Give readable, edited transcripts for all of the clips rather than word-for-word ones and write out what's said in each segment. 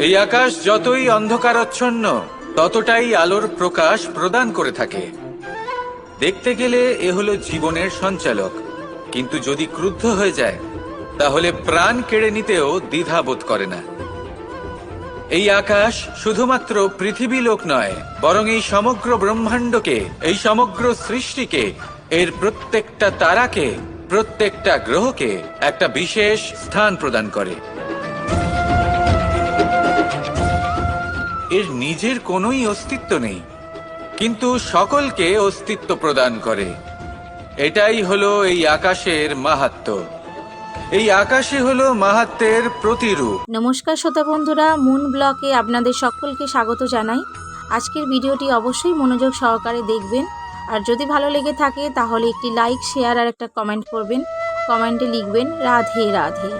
এই আকাশ যতই অন্ধকারাচ্ছন্ন ততটাই আলোর প্রকাশ প্রদান করে থাকে। দেখতে গেলে এ হলো জীবনের সঞ্চালক, কিন্তু যদি ক্রুদ্ধ হয়ে যায় তাহলে প্রাণ কেড়ে নিতেও দ্বিধা বোধ করে না। এই আকাশ শুধুমাত্র পৃথিবী লোক নয়, বরং এই সমগ্র ব্রহ্মাণ্ডকে, এই সমগ্র সৃষ্টিকে, এর প্রত্যেকটা তারাকে, প্রত্যেকটা গ্রহকে একটা বিশেষ স্থান প্রদান করে। এর নিজের কোনোই অস্তিত্ব নেই, কিন্তু সকলকে অস্তিত্ব প্রদান করে। এটাই হলো এই আকাশের মাহাত্ম্য। এই আকাশে হলো মাহাত্ম্যের প্রতিরূপ। নমস্কার শ্রোতা বন্ধুরা, মুন ব্লকে আপনাদের সকলকে স্বাগত জানাই। আজকের ভিডিওটি অবশ্যই মনোযোগ সহকারে দেখবেন, আর যদি ভালো লেগে থাকে তাহলে একটি লাইক, শেয়ার আর একটা কমেন্ট করবেন। কমেন্টে লিখবেন রাধে রাধে।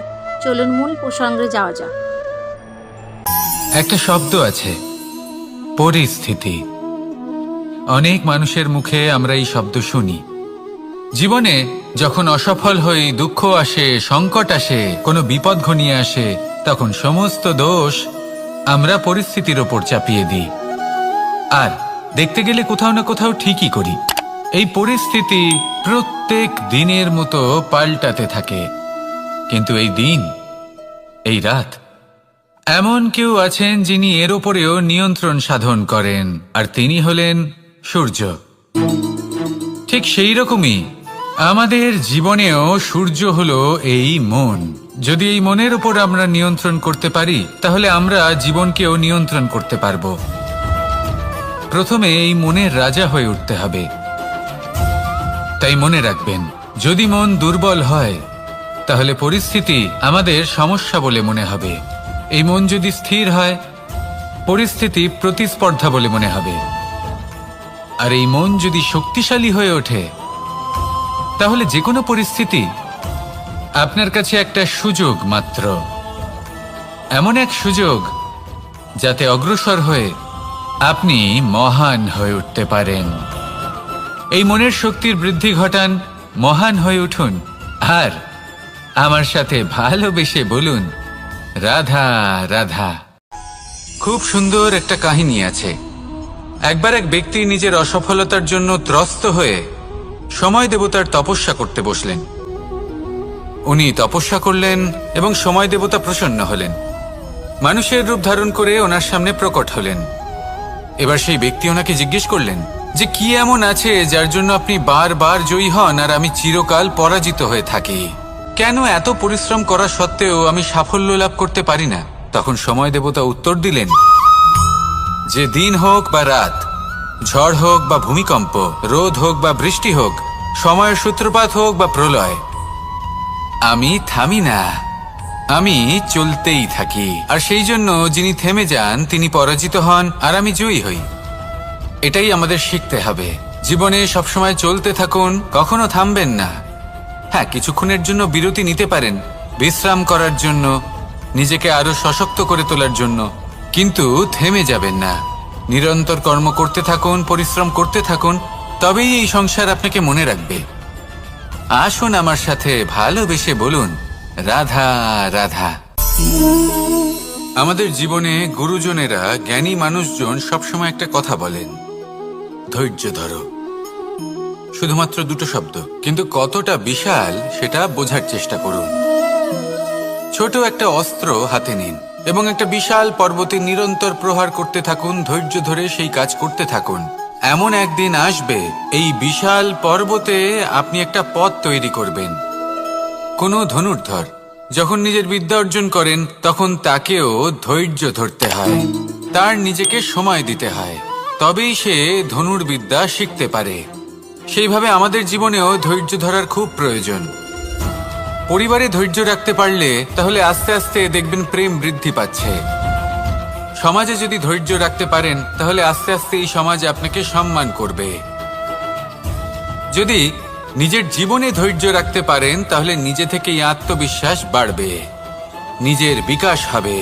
চলুন মূল প্রসঙ্গে যাওয়া যাক। একটা শব্দ আছে, পরিস্থিতি। অনেক মানুষের মুখে আমরা এই শব্দ শুনি। জীবনে যখন অসফল হই, দুঃখ আসে, সংকট আসে, কোনো বিপদ ঘনিয়ে আসে, তখন সমস্ত দোষ আমরা পরিস্থিতির ওপর চাপিয়ে দিই। আর দেখতে গেলে কোথাও না কোথাও ঠিকই করি। এই পরিস্থিতি প্রত্যেক দিনের মতো পাল্টাতে থাকে, কিন্তু এই দিন, এই রাত, এমন কেউ আছেন যিনি এর ওপরেও নিয়ন্ত্রণ সাধন করেন, আর তিনি হলেন সূর্য। ঠিক সেই রকমই আমাদের জীবনেও সূর্য হলো এই মন। যদি এই মনের উপর আমরা নিয়ন্ত্রণ করতে পারি, তাহলে আমরা জীবনকেও নিয়ন্ত্রণ করতে পারবো। প্রথমে এই মনের রাজা হয়ে উঠতে হবে। তাই মনে রাখবেন, যদি মন দুর্বল হয় তাহলে পরিস্থিতি আমাদের সমস্যা বলে মনে হবে। এই মন যদি স্থির হয়, পরিস্থিতি প্রতিস্পর্ধা বলে মনে হবে। আর এই মন যদি শক্তিশালী হয়ে ওঠে, তাহলে যে কোনো পরিস্থিতি আপনার কাছে একটা সুযোগ মাত্র। এমন এক সুযোগ যাতে অগ্রসর হয়ে আপনি মহান হয়ে উঠতে পারেন। এই মনের শক্তির বৃদ্ধি ঘটান, মহান হয়ে উঠুন, আর আমার সাথে ভালোবেসে বলুন রাধা রাধা। খুব সুন্দর একটা কাহিনী আছে। একবার এক ব্যক্তি নিজের অসফলতার জন্য ত্রস্ত হয়ে সময় দেবতার তপস্যা করতে বসলেন। উনি তপস্যা করলেন এবং সময় দেবতা প্রসন্ন হলেন, মানুষের রূপ ধারণ করে ওনার সামনে প্রকট হলেন। এবার সেই ব্যক্তি ওনাকে জিজ্ঞেস করলেন যে কি এমন আছে যার জন্য আপনি বারবার জয়ী হন আর আমি চিরকাল পরাজিত হয়ে থাকি? কেন এত পরিশ্রম করা সত্ত্বেও আমি সাফল্য লাভ করতে পারি না? তখন সময় দেবতা উত্তর দিলেন যে দিন হোক বা রাত, ঝড় হোক বা ভূমিকম্প, রোদ হোক বা বৃষ্টি হোক, সময়ের সূত্রপাত হোক বা প্রলয়, আমি থামি না, আমি চলতেই থাকি। আর সেই জন্য যিনি থেমে যান তিনি পরাজিত হন আর আমি জয়ী হই। এটাই আমাদের শিখতে হবে। জীবনে সবসময় চলতে থাকুন, কখনো থামবেন না। হ্যাঁ, কিছুক্ষণের জন্য বিরতি নিতে পারেন, বিশ্রাম করার জন্য, নিজেকে আরো সশক্ত করে তোলার জন্য, কিন্তু থেমে যাবেন না। নিরন্তর কর্ম করতে থাকুন, পরিশ্রম করতে থাকুন, তবেই এই সংসার আপনাকে মনে রাখবে। আসুন আমার সাথে ভালোবেসে বলুন রাধা রাধা। আমাদের জীবনে গুরুজনেরা, জ্ঞানী মানুষজন সবসময় একটা কথা বলেন, ধৈর্য ধরো। শুধুমাত্র দুটো শব্দ, কিন্তু কতটা বিশাল সেটা বোঝার চেষ্টা করুন। ছোট একটা অস্ত্র হাতে নিন এবং একটা বিশাল পর্বতে নিরন্তর প্রহার করতে থাকুন। ধৈর্য ধরে সেই কাজ করতে থাকুন। এমন একদিন আসবে, এই বিশাল পর্বতে আপনি একটা পথ তৈরি করবেন। কোনো ধনুর্ধর যখন নিজের বিদ্যা অর্জন করেন, তখন তাকেও ধৈর্য ধরতে হয়, তার নিজেকে সময় দিতে হয়, তবেই সে ধনুর্বিদ্যা শিখতে পারে। সেইভাবে আমাদের জীবনেও ধৈর্য ধরার খুব প্রয়োজন। পরিবারে ধৈর্য রাখতে পারলে তাহলে আস্তে আস্তে দেখবেন প্রেম বৃদ্ধি পাচ্ছে। সমাজে যদি ধৈর্য রাখতে পারেন তাহলে আস্তে আস্তে এই সমাজ আপনাকে সম্মান করবে। যদি নিজের জীবনে ধৈর্য রাখতে পারেন তাহলে নিজে থেকেই আত্মবিশ্বাস বাড়বে, নিজের বিকাশ হবে।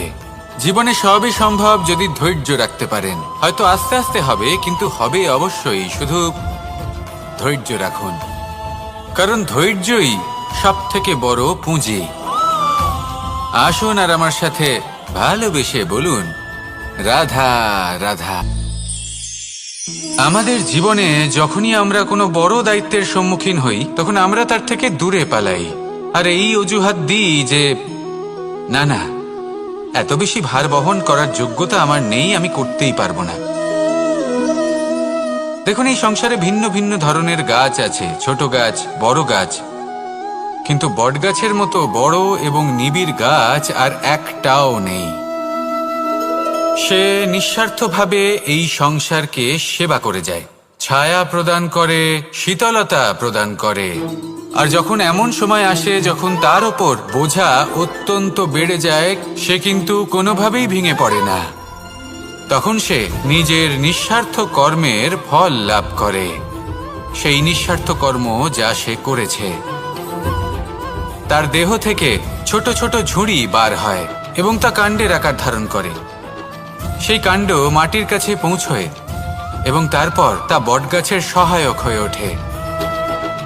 জীবনে সবই সম্ভব যদি ধৈর্য রাখতে পারেন। হয়তো আস্তে আস্তে হবে, কিন্তু হবে অবশ্যই। শুধু ধৈর্য রাখুন, কারণ ধৈর্যই সব থেকে বড় পুঁজি। আসুন আর আমার সাথে ভালোবেসে বলুন, রাধা রাধা। আমাদের জীবনে যখনই আমরা কোনো বড় দায়িত্বের সম্মুখীন হই, তখন আমরা তার থেকে দূরে পালাই আর এই অজুহাত দিই যে না না, এত বেশি ভার বহন করার যোগ্যতা আমার নেই, আমি করতেই পারবো না। দেখুন, এই সংসারে ভিন্ন ভিন্ন ধরনের গাছ আছে, ছোট গাছ, বড় গাছ, কিন্তু বটগাছের মতো বড় এবং নিবিড় গাছ আর একটাও নেই। সে নিঃস্বার্থভাবে এই সংসারকে সেবা করে যায়, ছায়া প্রদান করে, শীতলতা প্রদান করে। আর যখন এমন সময় আসে যখন তার ওপর বোঝা অত্যন্ত বেড়ে যায়, সে কিন্তু কোনোভাবেই ভেঙে পড়ে না। তখন সে নিজের নিঃস্বার্থ কর্মের ফল লাভ করে, সেই নিঃস্বার্থ কর্ম যা সে করেছে। তার দেহ থেকে ছোট ছোট ঝুড়ি বার হয় এবং তা কাণ্ডের আকার ধারণ করে। সেই কাণ্ড মাটির কাছে পৌঁছয় এবং তারপর তা বটগাছের সহায়ক হয়ে ওঠে।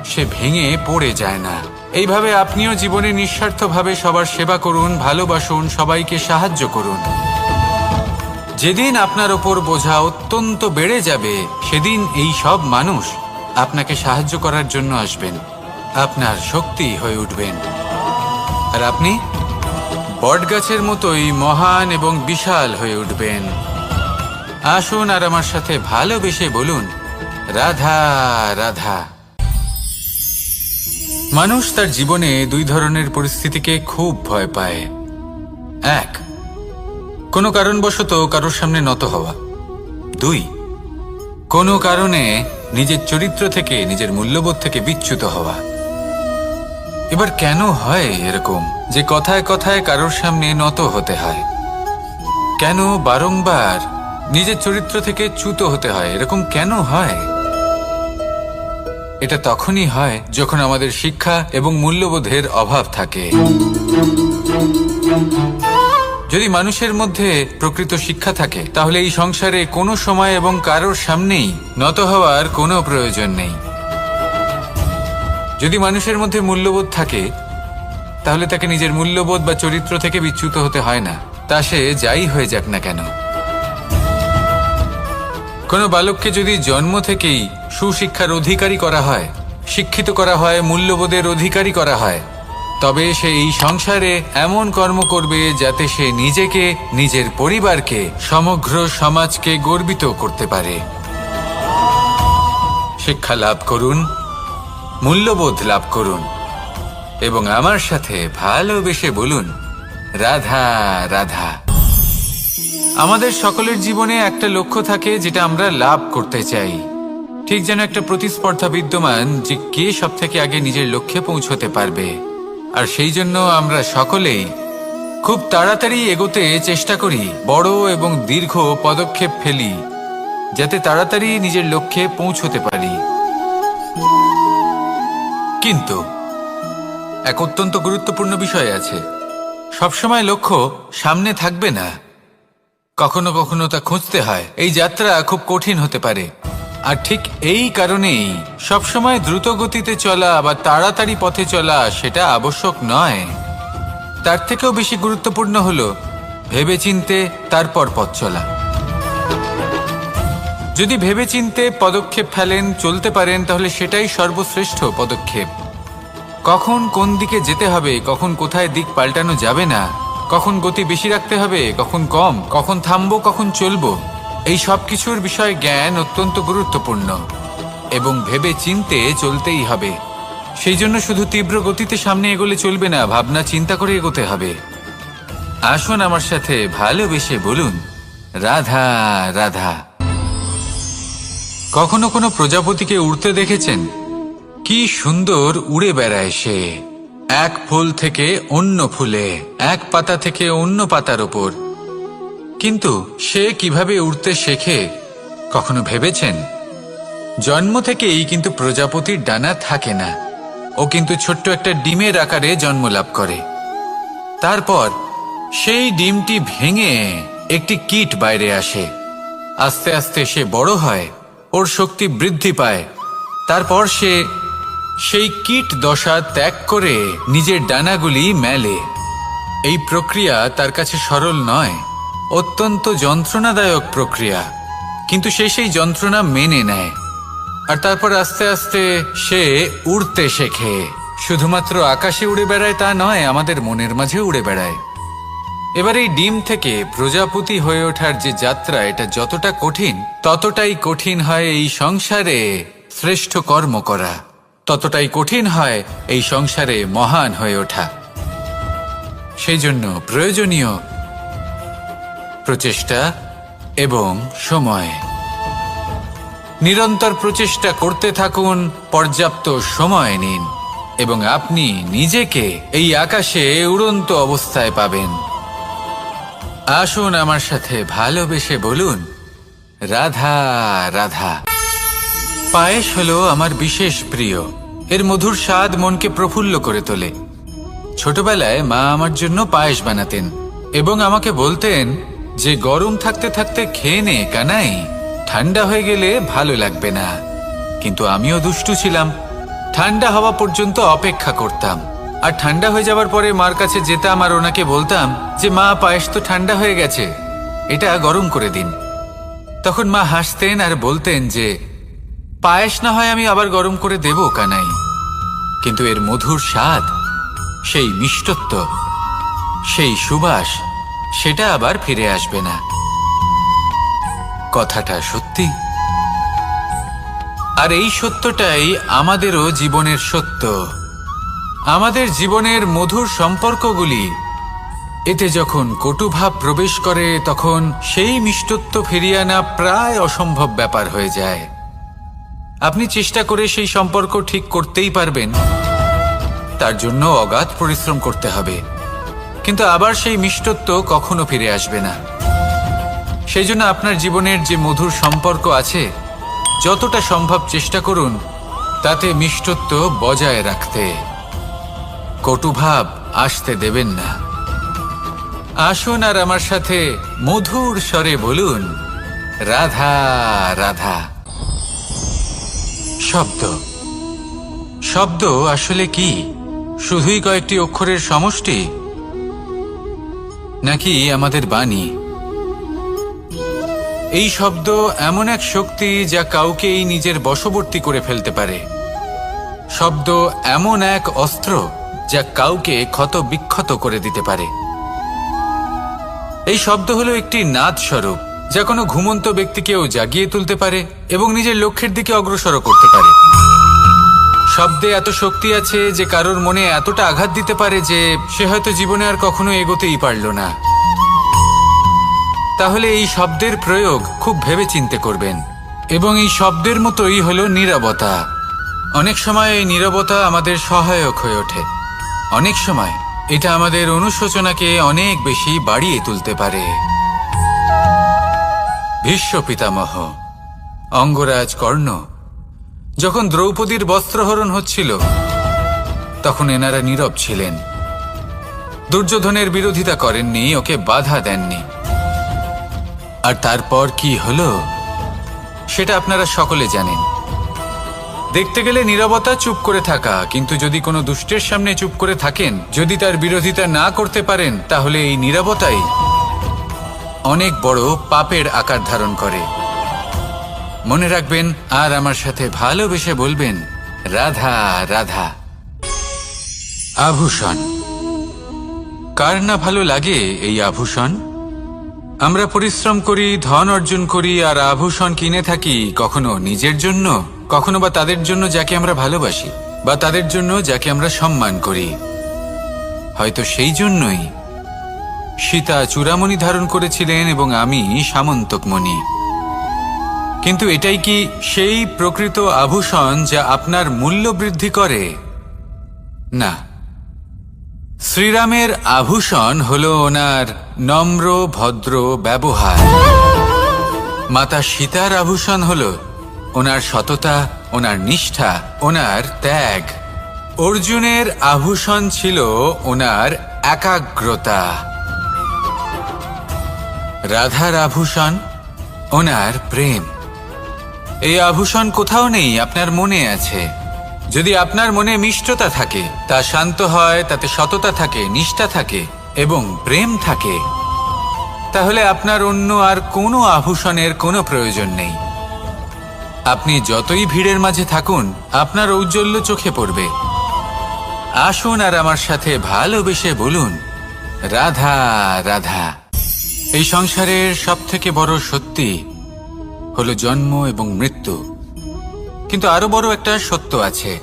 সে ভেঙে পড়ে যায় না। এইভাবে আপনিও জীবনে নিঃস্বার্থভাবে সবার সেবা করুন, ভালোবাসুন, সবাইকে সাহায্য করুন। যেদিন আপনার ওপর বোঝা অত্যন্ত বেড়ে যাবে, সেদিন এই সব মানুষ আপনাকে সাহায্য করার জন্য আসবেন, আপনার শক্তি হয়ে উঠবেন। আর আপনি বটগাছের মতোই মহান এবং বিশাল হয়ে উঠবেন। আসুন আর আমার সাথে ভালোবেসে বলুন, রাধা রাধা। মানুষ তার জীবনে দুই ধরনের পরিস্থিতিকে খুব ভয় পায়। এক, কোনো কারণবশত কারোর সামনে নত হওয়া। দুই, কোনো কারণে নিজের চরিত্র থেকে, নিজের মূল্যবোধ থেকে বিচ্যুত হওয়া। এবার কেন হয় এরকম যে কথায় কথায় কারোর সামনে নত হতে হয়? কেন বারংবার নিজের চরিত্র থেকে চ্যুত হতে হয়? এরকম কেন হয়? এটা তখনই হয় যখন আমাদের শিক্ষা এবং মূল্যবোধের অভাব থাকে। যদি মানুষের মধ্যে প্রকৃত শিক্ষা থাকে, তাহলে এই সংসারে কোনো সময় এবং কারোর সামনেই নত হওয়ার কোনো প্রয়োজন নেই। যদি মানুষের মধ্যে মূল্যবোধ থাকে, তাহলে তাকে নিজের মূল্যবোধ বা চরিত্র থেকে বিচ্যুত হতে হয় না, তা সে যাই হয়ে যাক না কেন। কোনো বালককে যদি জন্ম থেকেই সুশিক্ষার অধিকারী করা হয়, শিক্ষিত করা হয়, মূল্যবোধের অধিকারী করা হয়, তবে সে এই সংসারে এমন কর্ম করবে যাতে সে নিজেকে, নিজের পরিবারকে, সমগ্র সমাজকে গর্বিত করতে পারে। শিক্ষা লাভ করুন, মূল্যবোধ লাভ করুন এবং আমার সাথে ভালোবেসে বলুন, রাধা রাধা। আমাদের সকলের জীবনে একটা লক্ষ্য থাকে যেটা আমরা লাভ করতে চাই। ঠিক যেন একটা প্রতিস্পর্ধা বিদ্যমান যে কে সব থেকে আগে নিজের লক্ষ্যে পৌঁছতে পারবে। আর সেই জন্য আমরা সকলেই খুব তাড়াতাড়ি এগোতে চেষ্টা করি, বড় এবং দীর্ঘ পদক্ষেপ ফেলি যাতে তাড়াতাড়ি নিজের লক্ষ্যে পৌঁছতে পারি। কিন্তু এক অত্যন্ত গুরুত্বপূর্ণ বিষয় আছে, সবসময় লক্ষ্য সামনে থাকবে না, কখনো কখনো তা খুঁজতে হয়। এই যাত্রা খুব কঠিন হতে পারে। আর ঠিক এই কারণেই সবসময় দ্রুত গতিতে চলা বা তাড়াতাড়ি পথে চলা সেটা আবশ্যক নয়। তার থেকেও বেশি গুরুত্বপূর্ণ হলো ভেবেচিন্তে তারপর পথ চলা। যদি ভেবেচিন্তে পদক্ষেপ ফেলেন, চলতে পারেন, তাহলে সেটাই সর্বশ্রেষ্ঠ পদক্ষেপ। কখন কোন দিকে যেতে হবে, কখন কোথায় দিক পাল্টানো যাবে না, কখন গতি বেশি রাখতে হবে, কখন কম, কখন থামবো, কখন চলবো, এই সব কিছুর বিষয়ে জ্ঞান অত্যন্ত গুরুত্বপূর্ণ এবং ভেবে চিন্তে চলতেই হবে। সেই জন্য শুধু তীব্র গতিতে সামনে এগোলে চলবে না, ভাবনা চিন্তা করে এগোতে হবে। আসুন আমার সাথে ভালোবেসে বলুন, রাধা রাধা। কখনো কোনো প্রজাপতিকে উড়তে দেখেছেন? কি সুন্দর উড়ে বেড়ায় সে, এক ফুল থেকে অন্য ফুলে, এক পাতা থেকে অন্য পাতার ওপর। কিন্তু সে কিভাবে উড়তে শেখে কখনো ভেবেছেন? জন্ম থেকেই কিন্তু প্রজাপতির ডানা থাকে না, ও কিন্তু ছোট্ট একটা ডিমের আকারে জন্ম লাভ করে। তারপর সেই ডিমটি ভেঙে একটি কীট বাইরে আসে। আস্তে আস্তে সে বড় হয়, ওর শক্তি বৃদ্ধি পায়। তারপর সে সেই কীট দশা ত্যাগ করে নিজের ডানাগুলি মেলে এই প্রক্রিয়া তার কাছে সরল নয়, অত্যন্ত যন্ত্রণাদায়ক প্রক্রিয়া, কিন্তু সে সেই যন্ত্রণা মেনে নেয়। আর তারপর আস্তে আস্তে সে উড়তে শেখে। শুধুমাত্র আকাশে উড়ে বেড়ায় তা নয়, আমাদের মনের মাঝে উড়ে বেড়ায়। এবার এই ডিম থেকে প্রজাপতি হয়ে ওঠার যে যাত্রা, এটা যতটা কঠিন, ততটাই কঠিন হয় এই সংসারে শ্রেষ্ঠ কর্ম করা, ততটাই কঠিন হয় এই সংসারে মহান হয়ে ওঠা। সেই জন্য প্রয়োজনীয় প্রচেষ্টা এবং সময়। নিরন্তর প্রচেষ্টা করতে থাকুন, পর্যাপ্ত সময় নিন, এবং আপনি নিজেকে এই আকাশে উড়ন্ত অবস্থায় পাবেন। আসুন আমার সাথে ভালোবেসে বলুন, রাধা রাধা। পায়েস হলো আমার বিশেষ প্রিয়। এর মধুর স্বাদ মনকে প্রফুল্ল করে তোলে। ছোটবেলায় মা আমার জন্য পায়েস বানাতেন এবং আমাকে বলতেন যে গরম থাকতে থাকতে খেয়ে নে কানাই, ঠান্ডা হয়ে গেলে ভালো লাগবে না। কিন্তু আমিও দুষ্টু ছিলাম, ঠান্ডা হওয়া পর্যন্ত অপেক্ষা করতাম, আর ঠান্ডা হয়ে যাওয়ার পরে মার কাছে যেতাম আর ওনাকে বলতাম যে মা, পায়েস তো ঠান্ডা হয়ে গেছে, এটা গরম করে দিন। তখন মা হাসতেন আর বলতেন যে পায়েস না হয় আমি আবার গরম করে দেব কানাই, কিন্তু এর মধুর স্বাদ, সেই মিষ্টত্ব, সেই সুবাস, সেটা আবার ফিরে আসবে না। কথাটা সত্যি। আর এই সত্যটাই আমাদেরও জীবনের সত্য। আমাদের জীবনের মধুর সম্পর্কগুলি, এতে যখন কটুভাব প্রবেশ করে তখন সেই মিষ্টত্ব ফিরিয়ে আনা প্রায় অসম্ভব ব্যাপার হয়ে যায়। আপনি চেষ্টা করে সেই সম্পর্ক ঠিক করতেই পারবেন, তার জন্য অগাধ পরিশ্রম করতে হবে, কিন্তু আবার সেই মিষ্টত্ব কখনো ফিরে আসবে না। সেই জন্য আপনার জীবনের যে মধুর সম্পর্ক আছে, যতটা সম্ভব চেষ্টা করুন তাতে মিষ্টত্ব বজায় রাখতে। কটুভাব আসতে দেবেন না। আসুন আর আমার সাথে মধুর স্বরে বলুন, রাধা রাধা। শব্দ। শব্দ আসলে কি? শুধুই কয়েকটি অক্ষরের সমষ্টি, নাকি আমাদের বাণী? এই শব্দ এমন এক শক্তি যা কাউকেই নিজের বশবর্তী করে ফেলতে পারে। শব্দ এমন এক অস্ত্র যা কাউকে ক্ষত বিক্ষত করে দিতে পারে। এই শব্দ হলো একটি নাদ স্বরূপ যা কোনো ঘুমন্ত ব্যক্তিকেও জাগিয়ে তুলতে পারে এবং নিজের লক্ষ্যের দিকে অগ্রসর করতে পারে। শব্দে এত শক্তি আছে যে কারোর মনে এতটা আঘাত দিতে পারে যে সে হয়তো জীবনে আর কখনো এগোতেই পারল না। তাহলে এই শব্দের প্রয়োগ খুব ভেবে চিন্তে করবেন। এবং এই শব্দের মতোই হলো নীরবতা। অনেক সময় এই নীরবতা আমাদের সহায়ক হয়ে ওঠে। অনেক সময় এটা আমাদের অনুশোচনাকে অনেক বেশি বাড়িয়ে তুলতে পারে। ভীষ্ম পিতামহ, অঙ্গরাজ কর্ণ, যখন দ্রৌপদীর বস্ত্রহরণ হচ্ছিল তখন এনারা নীরব ছিলেন। দুর্যোধনের বিরোধিতা করেননি, ওকে বাধা দেননি। আর তারপর কি হলো সেটা আপনারা সকলে জানেন। দেখতে গেলে নীরবতা চুপ করে থাকা, কিন্তু যদি কোনো দুষ্টের সামনে চুপ করে থাকেন, যদি তার বিরোধিতা না করতে পারেন, তাহলে এই নীরবতাই অনেক বড় পাপের আকার ধারণ করে। মনে রাখবেন আর আমার সাথে ভালোবেসে বলবেন, রাধা রাধা। আভূষণ। কার না ভালো লাগে এই আভূষণ? আমরা পরিশ্রম করি, ধন অর্জন করি আর আভূষণ কিনে থাকি, কখনো নিজের জন্য, কখনো বা তাদের জন্য যাকে আমরা ভালোবাসি, বা তাদের জন্য যাকে আমরা সম্মান করি। হয়তো সেই জন্যই সীতা চূড়ামণি ধারণ করেছিলেন এবং আমি সামন্তকমণি। কিন্তু এটাই কি সেই প্রকৃত আভূষণ যা আপনার মূল্য বৃদ্ধি করে? না। শ্রীরামের আভূষণ হলো ওনার নম্র ভদ্র ব্যবহার। মাতা সীতার আভূষণ হলো ওনার সততা, ওনার নিষ্ঠা, ওনার ত্যাগ। অর্জুনের আভূষণ ছিল ওনার একাগ্রতা। রাধার আভূষণ ওনার প্রেম। এই আভূষণ কোথাও নেই, আপনার মনে আছে। যদি আপনার মনে মিষ্টতা থাকে, তা শান্ত হয়, তাতে সততা থাকে, নিষ্ঠা থাকে এবং প্রেম থাকে, তাহলে আপনার অন্য আর কোনো আভূষণের কোনো প্রয়োজন নেই। আপনি যতই ভিড়ের মাঝে থাকুন, আপনার ঔজ্জ্বল্য চোখে পড়বে। আসুন আর আমার সাথে ভালোবেসে বলুন, রাধা রাধা। এই সংসারের সবথেকে বড় সত্যি হলো জন্ম এবং মৃত্যু, কিন্তু আরো বড় একটা সত্য আছে,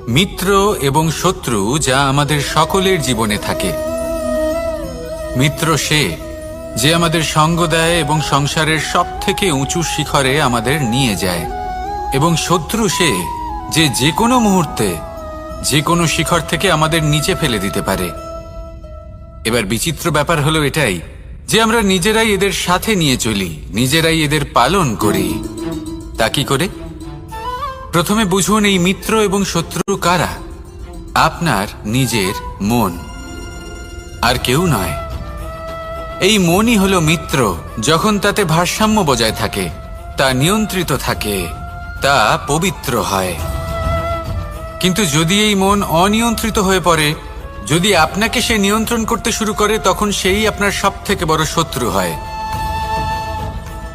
মিত্র এবং শত্রু, যা আমাদের সকলের জীবনে থাকে। মিত্র সে যে আমাদের সঙ্গ দেয় এবং সংসারের সবথেকে উঁচু শিখরে আমাদের নিয়ে যায়, এবং শত্রু সে যে যে কোনো মুহূর্তে যে কোনো শিখর থেকে আমাদের নিচে ফেলে দিতে পারে। এবার বিচিত্র ব্যাপার হলো এটাই যে আমরা নিজেরাই এদের সাথে নিয়ে চলি, নিজেরাই এদের পালন করি। তা কি করে? প্রথমে বুঝুন এই মিত্র এবং শত্রু কারা। আপনার নিজের মন, আর কেউ নয়। এই মনই হলো মিত্র যখন তাতে ভারসাম্য বজায় থাকে, তা নিয়ন্ত্রিত থাকে, তা পবিত্র হয়। কিন্তু যদি এই মন অনিয়ন্ত্রিত হয়ে পড়ে, যদি আপনাকে সে নিয়ন্ত্রণ করতে শুরু করে, তখন সেই আপনার সবথেকে বড় শত্রু হয়।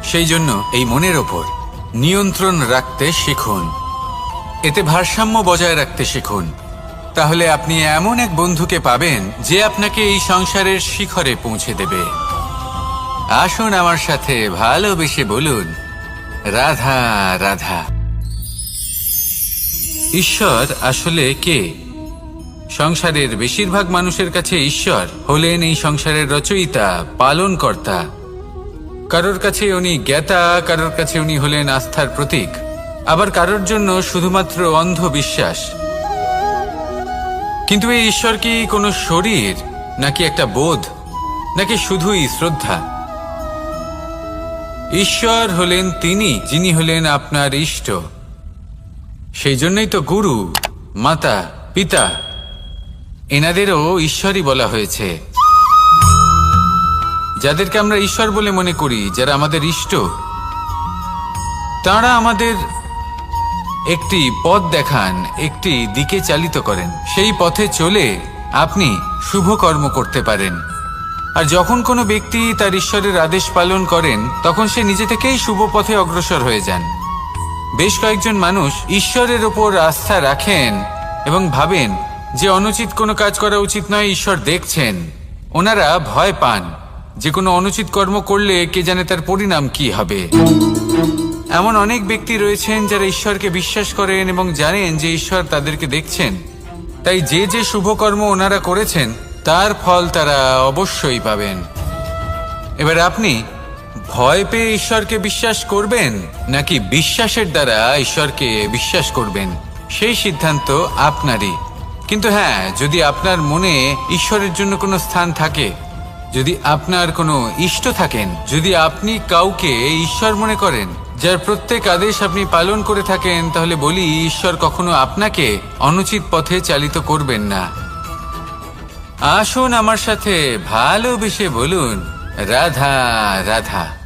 সেই জন্য এই মনের ওপর নিয়ন্ত্রণ রাখতে শিখুন, এতে ভারসাম্য বজায় রাখতে শিখুন। তাহলে আপনি এমন এক বন্ধুকে পাবেন যে আপনাকে এই সংসারের শিখরে পৌঁছে দেবে। আসুন আমার সাথে ভালোবেসে বলুন, রাধা রাধা। ঈশ্বর আসলে কে? সংসারের বেশিরভাগ মানুষের কাছে ঈশ্বর হলেন এই সংসারের রচয়িতা, পালনকর্তা। কারোর কাছে উনি জ্ঞাতা, কারোর কাছে উনি হলেন আস্থার প্রতীক, আবার কারোর জন্য শুধুমাত্র অন্ধ বিশ্বাস। কিন্তু এই ঈশ্বর কি কোনো শরীর, নাকি একটা বোধ, নাকি শুধুই শ্রদ্ধা? ঈশ্বর হলেন তিনি যিনি হলেন আপনার ইষ্ট। সেই জন্যই তো গুরু, মাতা, পিতা এনাদেরও ঈশ্বরই বলা হয়েছে। যাদেরকে আমরা ঈশ্বর বলে মনে করি, যারা আমাদের ইষ্ট, তারা আমাদের একটি পথ দেখান, একটি দিকে চালিত করেন। সেই পথে চলে আপনি শুভ কর্ম করতে পারেন। আর যখন কোনো ব্যক্তি তার ঈশ্বরের আদেশ পালন করেন, তখন সে নিজে থেকেই শুভ পথে অগ্রসর হয়ে যান। বেশ কয়েকজন মানুষ ঈশ্বরের ওপর আস্থা রাখেন এবং ভাবেন যে অনুচিত কোনো কাজ করা উচিত নয়, ঈশ্বর দেখছেন। ওনারা ভয় পান যে কোনো অনুচিত কর্ম করলে কে জানে তার পরিণাম কি হবে। এমন অনেক ব্যক্তি রয়েছেন যারা ঈশ্বরকে বিশ্বাস করেন এবং জানেন যে ঈশ্বর তাদেরকে দেখছেন, তাই যে যে শুভ কর্ম ওনারা করেছেন তার ফল তারা অবশ্যই পাবেন। এবার আপনি ভয় পেয়ে ঈশ্বরকে বিশ্বাস করবেন, নাকি বিশ্বাসের দ্বারা ঈশ্বরকে বিশ্বাস করবেন, সেই সিদ্ধান্ত আপনারই। কিন্তু হ্যাঁ, যদি আপনার মনে ঈশ্বরের জন্য কোনো স্থান থাকে, যদি আপনার কোনো ইষ্ট থাকেন, যদি আপনি কাউকে ঈশ্বর মনে করেন, যার প্রত্যেক আদেশ আপনি পালন করে থাকেন, তাহলে বলি, ঈশ্বর কখনো আপনাকে অনুচিত পথে চালিত করবেন না। আসুন আমার সাথে ভালোবেসে বলুন, রাধা রাধা।